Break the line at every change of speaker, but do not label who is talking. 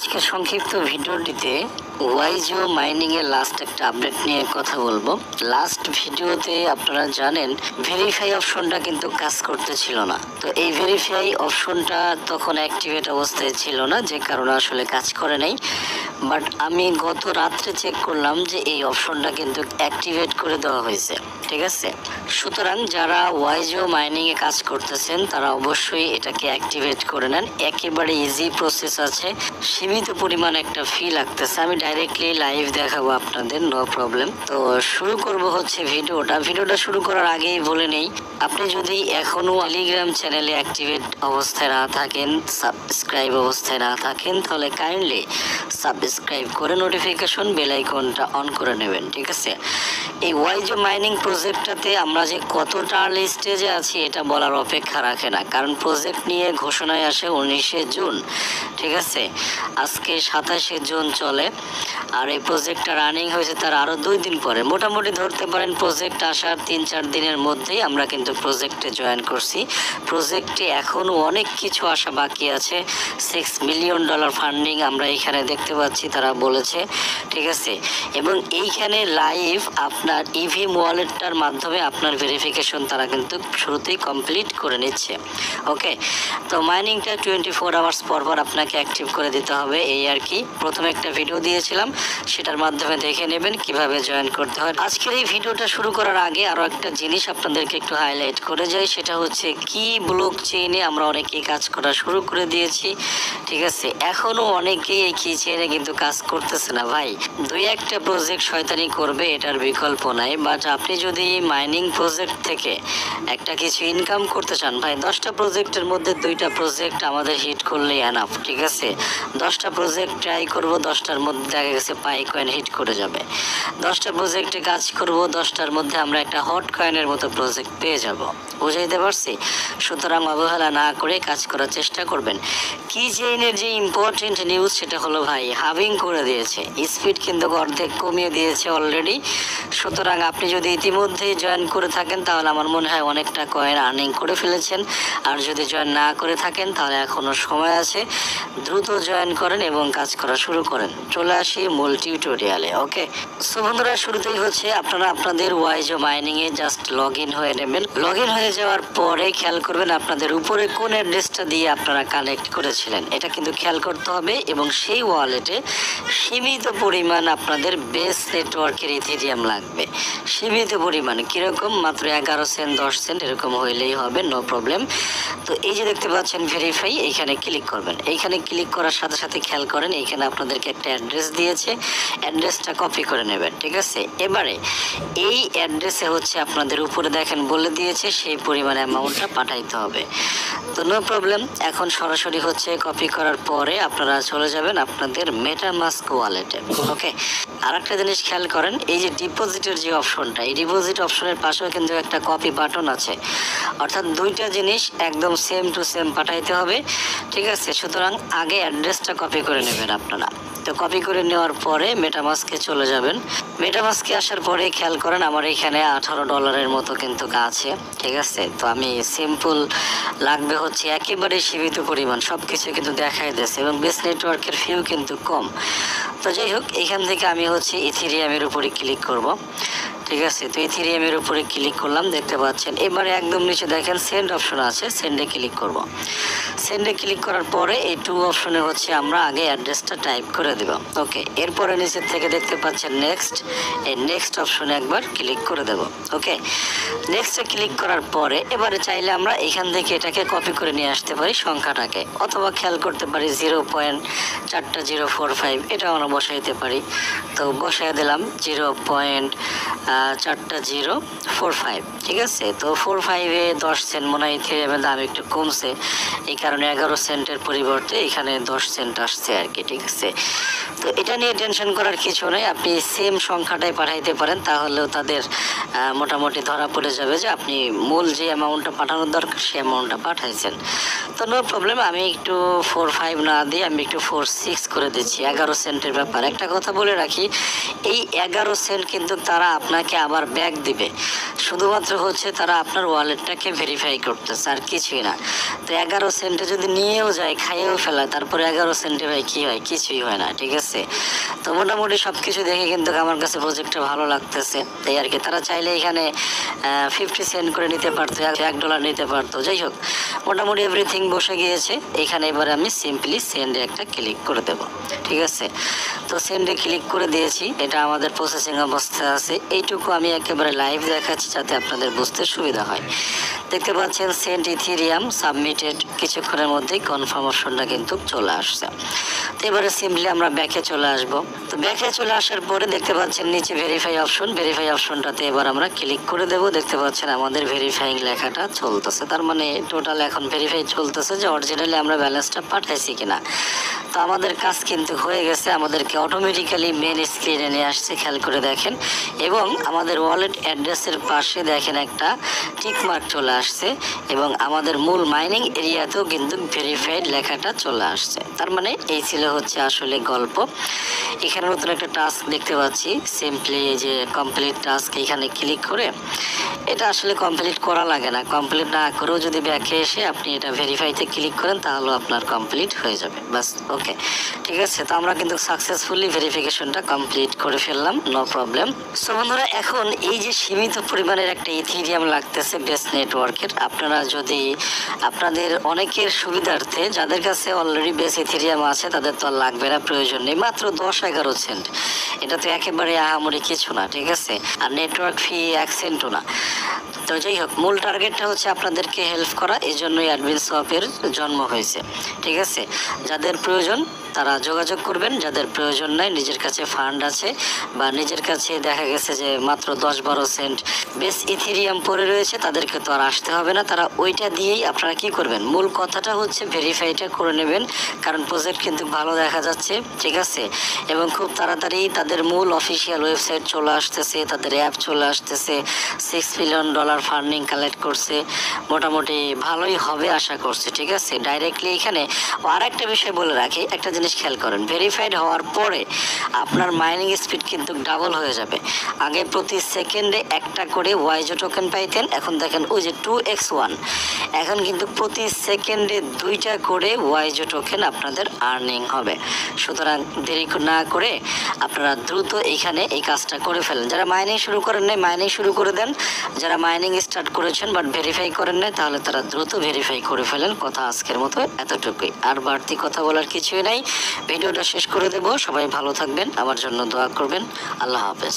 আজকের সংক্ষিপ্ত ভিডিওটিতে ওয়াইজিও মাইনিং এর লাস্ট একটা আপডেট নিয়ে কথা বলবো। লাস্ট ভিডিওতে আপনারা জানেন ভেরিফাই অপশনটা কিন্তু কাজ করতেছিল না। তো এই ভেরিফাই অপশনটা তখন অ্যাক্টিভেট অবস্থায় ছিল না, যে কারণে আসলে কাজ করে নাই। বাট আমি গত রাত্রে চেক করলাম যে এই অপশনটা কিন্তু অ্যাক্টিভেট করে দেওয়া হয়েছে, ঠিক আছে। সুতরাং যারা ওয়াইজিও মাইনিং এ কাজ করতেছেন তারা অবশ্যই এটাকে অ্যাক্টিভেট করে নেন। একেবারে ইজি প্রসেস আছে, সীমিত পরিমাণ একটা ফি লাগতেছে। আমি ডাইরেক্টলি লাইভ দেখাবো আপনাদের, নো প্রবলেম। তো শুরু করব হচ্ছে ভিডিওটা শুরু করার আগেই বলে নেই, আপনি যদি এখনো টেলিগ্রাম চ্যানেলে অ্যাক্টিভেট অবস্থায় না থাকেন, সাবস্ক্রাইব অবস্থায় না থাকেন, তাহলে কাইন্ডলি সাবস্ক্রাইব করে নোটিফিকেশন বেল আইকনটা অন করে নেবেন, ঠিক আছে। এই ওয়াইজিও মাইনিং প্রজেক্টটাতে আমরা যে কতটা আর্লি স্টেজে আছি এটা বলার অপেক্ষা রাখে না, কারণ প্রজেক্ট নিয়ে ঘোষণায় আসে 19শে জুন, ঠিক আছে। আজকে 27শে জুন চলে, আর এই প্রজেক্টটা রানিং হয়েছে তার আরও 2 দিন পরে। মোটামুটি ধরতে পারেন প্রজেক্ট আসার 3-4 দিনের মধ্যেই আমরা কিন্তু প্রজেক্টে জয়েন করছি। প্রজেক্টে এখনও অনেক কিছু আসা বাকি আছে। $6 মিলিয়ন ফান্ডিং আমরা এখানে দেখতে পাচ্ছি, তারা বলেছে, ঠিক আছে। এবং এইখানে লাইভ আপনার ইভিএম ওয়ালেটটার মাধ্যমে আপনার ভেরিফিকেশন তারা কিন্তু শুরুতেই কমপ্লিট করে নিচ্ছে, ওকে। তো মাইনিংটা 24 আওয়ার্স পর আপনাকে অ্যাক্টিভ করে দিতে হবে, এই আর কি। প্রথমে একটা ভিডিও দিয়েছিলাম, সেটার মাধ্যমে দেখে নেবেন কিভাবে জয়েন করতে হয়। আজকের এই ভিডিওটা শুরু করার আগে আরও একটা জিনিস আপনাদেরকে একটু হাইলাইট করে যাই, সেটা হচ্ছে কি ব্লক চেইনে আমরা অনেকেই কাজ করা শুরু করে দিয়েছি, ঠিক আছে। এখনও অনেকেই এই কি চেইনে কিন্তু কাজ করতেছে না ভাই। 2-1টা প্রজেক্ট শয়তানি করবে, এটার বিকল্প নাই। বাট আপনি যদি মাইনিং প্রজেক্ট থেকে একটা কিছু ইনকাম করতে চান ভাই, 10টা প্রজেক্টের মধ্যে 2টা প্রজেক্ট আমাদের হিট করলেই এনাফ, ঠিক আছে। 10টা প্রজেক্ট ট্রাই করব, 10টার মধ্যে দেখা গেছে পাই কয়েন হিট করে যাবে। 10টা প্রজেক্টে কাজ করব, 10টার মধ্যে আমরা একটা হট কয়েনের মতো প্রজেক্ট পেয়ে যাব, বুঝাইতে পারছি। সুতরাং অবহেলা না করে কাজ করার চেষ্টা করবেন। কি চেইনের যে ইম্পর্টেন্ট নিউজ সেটা হলো ভাই, হাবিং করে দিয়েছে, স্পিড কিন্তু অর্ধেক কমিয়ে দিয়েছে অলরেডি। সুতরাং আপনি যদি ইতিমধ্যেই জয়েন করে থাকেন তাহলে আমার মনে হয় অনেকটা কয়েন আর্নিং করে ফেলেছেন। আর যদি জয়েন না করে থাকেন তাহলে এখনও সময় আছে, দ্রুত জয়েন করেন এবং কাজ করা শুরু করেন। চলে আসি মূল টিউটোরিয়ালে, ওকে। সো বন্ধুরা, শুরুতেই হচ্ছে আপনারা আপনাদের ওয়াইজিও মাইনিংয়ে জাস্ট লগ ইন হয়ে নেবেন। লগ ইন হয়ে যাওয়ার পরে খেয়াল করবেন আপনাদের উপরে কোন অ্যাড্রেসটা দিয়ে আপনারা কানেক্ট করেছিলেন, এটা কিন্তু খেয়াল করতে হবে। এবং সেই ওয়ালেটে সীমিত পরিমাণ আপনাদের বেস নেটওয়ার্কের ইথেরিয়াম লাগবে, সীমিত পরিমাণ। কীরকম? মাত্র 11 সেন্ট 10 সেন্ট এরকম হইলেই হবে, নো প্রবলেম। তো এই যে দেখতে পাচ্ছেন ভেরিফাই, এইখানে ক্লিক করবেন। এইখানে ক্লিক করার সাথে সাথে খেয়াল করেন এইখানে আপনাদেরকে একটা অ্যাড্রেস দিয়েছে, অ্যাড্রেসটা কপি করে নেবেন, ঠিক আছে। এবারে এই অ্যাড্রেসে হচ্ছে আপনাদের উপরে দেখেন বলে দিয়েছে সেই পরিমাণ অ্যামাউন্টটা পাঠাইতে হবে। তো নো প্রবলেম, এখন সরাসরি হচ্ছে কপি করার পরে আপনারা চলে যাবেন আপনাদের মেটামাস্ক ওয়ালেটে, ওকে। আর একটা জিনিস খেয়াল করেন, এই যে ডিপোজিটের যে অপশনটা, এই ডিপোজিট অপশনের পাশেও কিন্তু একটা কপি বাটন আছে, অর্থাৎ 2টা জিনিস একদম সেম টু সেম পাঠাইতে হবে, ঠিক আছে। সুতরাং আগে অ্যাড্রেসটা কপি করে নেবেন আপনারা। তো কপি করে নেওয়ার পরে মেটামাস্কে চলে যাবেন। মেটামাস্কে আসার পরে খেয়াল করেন আমার এখানে $18 মতো কিন্তু আছে, ঠিক আছে। তো আমি সিম্পল লাগবে হচ্ছে একেবারে সীমিত পরিমাণ, সব কিছু কিন্তু দেখাই দিয়েছে এবং বেস নেটওয়ার্কের ফিও কিন্তু কম। তো যাই হোক, এখান থেকে আমি হচ্ছে ইথেরিয়ামের উপরে ক্লিক করব, ঠিক আছে। তো ইথেরিয়ামের উপরে ক্লিক করলাম, দেখতে পাচ্ছেন। এবারে একদম নিচে দেখেন সেন্ড অপশন আছে, সেন্ডে ক্লিক করব। সেন্ডে ক্লিক করার পরে এই 2 অপশনে হচ্ছে আমরা আগে অ্যাড্রেসটা টাইপ করে দেব, ওকে। এরপরে নিচের থেকে দেখতে পাচ্ছেন নেক্সট, এই নেক্সট অপশনে একবার ক্লিক করে দেব, ওকে। নেক্সটে ক্লিক করার পরে এবারে চাইলে আমরা এখান থেকে এটাকে কপি করে নিয়ে আসতে পারি সংখ্যাটাকে, অথবা খেয়াল করতে পারি 0.4045 এটা আমরা বসাইতে পারি। তো বসাই দিলাম 0.4045, ঠিক আছে। তো 45-এ 10 সেন্ট মনে হয় ইথেরিয়ামের দাম একটু কমছে, এই কারণে 11 সেন্টের পরিবর্তে এখানে 10 সেন্ট আসছে আর কি, ঠিক আছে। তো এটা নিয়ে টেনশন করার কিছু নেই, আপনি সেম সংখ্যাটাই পাঠাইতে পারেন, তাহলেও তাদের মোটামুটি ধরা পড়ে যাবে যে আপনি মূল যে অ্যামাউন্টটা পাঠানোর দরকার সেই অ্যামাউন্টটা পাঠাইছেন। তো নো প্রবলেম, আমি একটু 45 না দিয়ে আমি একটু 4 6 করে দিচ্ছি, 11 সেন্টের ব্যাপার। একটা কথা বলে রাখি, এই 11 সেন্ট কিন্তু তারা আপনাকে আবার ব্যাক দিবে, শুধুমাত্র হচ্ছে তারা আপনার ওয়ালেটটাকে ভেরিফাই করতেছে, আর কিছুই না। তো 11 সেন্টে যদি নিয়েও যায়, খাইয়েও ফেলায়, তারপরে 11 সেন্টে ভাই কি হয়? কিছুই হয় না, ঠিক আছে। তো মোটামুটি সব কিছু দেখে কিন্তু আমার কাছে প্রজেক্টটা ভালো লাগতেছে, তাই আর কি। তারা চাইলে এখানে 50 সেন্ট করে নিতে পারতো, $1 নিতে পারতো। যাই হোক, মোটামুটি এভরিথিং বসে গিয়েছে। এখানে এবারে আমি সিম্পলি সেন্ডে একটা ক্লিক করে দেব, ঠিক আছে। তো সেন্ডে ক্লিক করে দিয়েছি, এটা আমাদের প্রসেসিং অবস্থায় আছে। এইটুকু আমি একেবারে লাইভ দেখাচ্ছি যাতে আপনাদের বুঝতে সুবিধা হয়। দেখতে পাচ্ছেন সেন্ড ইথেরিয়াম সাবমিটেড, কিছুক্ষণের মধ্যেই কনফার্ম অপশনটা কিন্তু চলে আসছে। তো এবারে সিম্পলি আমরা ব্যাকে চলে আসব। তো ব্যাকে চলে আসার পরে দেখতে পাচ্ছেন নিচে ভেরিফাই অপশন, ভেরিফাই অপশনটাতে এবার আমরা ক্লিক করে দেব। দেখতে পাচ্ছেন আমাদের ভেরিফাইং লেখাটা চলতেছে, তার মানে টোটাল এখন ভেরিফাই চলতেছে যে অরিজিনালি আমরা ব্যালেন্সটা পাঠাইছি কিনা। তো আমাদের কাজ কিন্তু হয়ে গেছে, আমাদেরকে অটোমেটিক্যালি মেন স্ক্রিনে নিয়ে আসছে, খেয়াল করে দেখেন। এবং আমাদের ওয়ালেট অ্যাড্রেসের পাশে দেখেন একটা টিক মার্ক চলে আসছে, এবং আমাদের মূল মাইনিং এরিয়াতেও কিন্তু ভেরিফাইড লেখাটা চলে আসছে। তার মানে এই ছিল হচ্ছে আসলে গল্প। এখানে নতুন একটা টাস্ক দেখতে পাচ্ছি, সিম্পলি যে কমপ্লিট টাস্ক, এখানে ক্লিক করে এটা আসলে কমপ্লিট করা লাগে না। কমপ্লিট না করেও যদি ব্যাকে এসে আপনি এটা ভেরিফাইতে ক্লিক করেন তাহলে আপনার কমপ্লিট হয়ে যাবে, বাস। ওকে, ঠিক আছে। তো আমরা কিন্তু সাকসেসফুলি ভেরিফিকেশনটা কমপ্লিট করে ফেললাম, নো প্রবলেম। সো বন্ধুরা, এখন এই যে সীমিত পরিমাণের একটা ইথেরিয়াম লাগতেছে বেস নেটওয়ার্কের, আপনারা যদি আপনাদের অনেকের সুবিধার্থে, যাদের কাছে অলরেডি বেস ইথেরিয়াম আছে তাদের তো আর লাগবে না, প্রয়োজন নেই। মাত্র 10-11 সেন্ট, এটা তো একেবারে আহামরি কিছু না, ঠিক আছে। আর নেটওয়ার্ক ফি 1 সেন্টও না। তো যাই হোক, মূল টার্গেটটা হচ্ছে আপনাদেরকে হেল্প করা, এই জন্যই অ্যাডমিন সোয়াপের জন্ম হয়েছে, ঠিক আছে। যাদের প্রয়োজন তারা যোগাযোগ করবেন, যাদের প্রয়োজন নাই, নিজের কাছে ফান্ড আছে বা নিজের কাছে দেখা গেছে যে মাত্র 10-12 সেন্ট বেস ইথেরিয়াম পড়ে রয়েছে, তাদেরকে তো আর আসতে হবে না। তারা ওইটা দিয়েই আপনারা কি করবেন, মূল কথাটা হচ্ছে ভেরিফাইটা করে নেবেন, কারণ প্রজেক্ট কিন্তু ভালো দেখা যাচ্ছে, ঠিক আছে। এবং খুব তাড়াতাড়ি তাদের মূল অফিসিয়াল ওয়েবসাইট চলে আসতেছে, তাদের অ্যাপ চলে আসতেছে, $6 মিলিয়ন ফান্ডিং কালেক্ট করছে, মোটামুটি ভালোই হবে আশা করছি, ঠিক আছে। ডাইরেক্টলি এখানে আর একটা বিষয় বলে রাখি, একটা জিনিস খেয়াল করেন, ভেরিফাইড হওয়ার পরে আপনার মাইনিং স্পিড কিন্তু ডাবল হয়ে যাবে। আগে প্রতি সেকেন্ডে একটা করে ওয়াইজো টোকেন পাইতেন, এখন দেখেন ওই যে 2x1, এখন কিন্তু প্রতি সেকেন্ডে 2টা করে ওয়াইজো টোকেন আপনাদের আর্নিং হবে। সুতরাং দেরি না করে আপনারা দ্রুত এইখানে এই কাজটা করে ফেলেন। যারা মাইনিং শুরু করেন নাই, মাইনিং শুরু করে দেন। যারা মাইনিং স্টার্ট করেছেন বাট ভেরিফাই করেন নাই, তাহলে তারা দ্রুত ভেরিফাই করে ফেলেন। কথা আজকের মতো এতটুকুই, আর বাড়তি কথা বলার কিছুই নাই। ভিডিওটা শেষ করে দেব। সবাই ভালো থাকবেন, আমার জন্য দোয়া করবেন। আল্লাহ হাফেজ।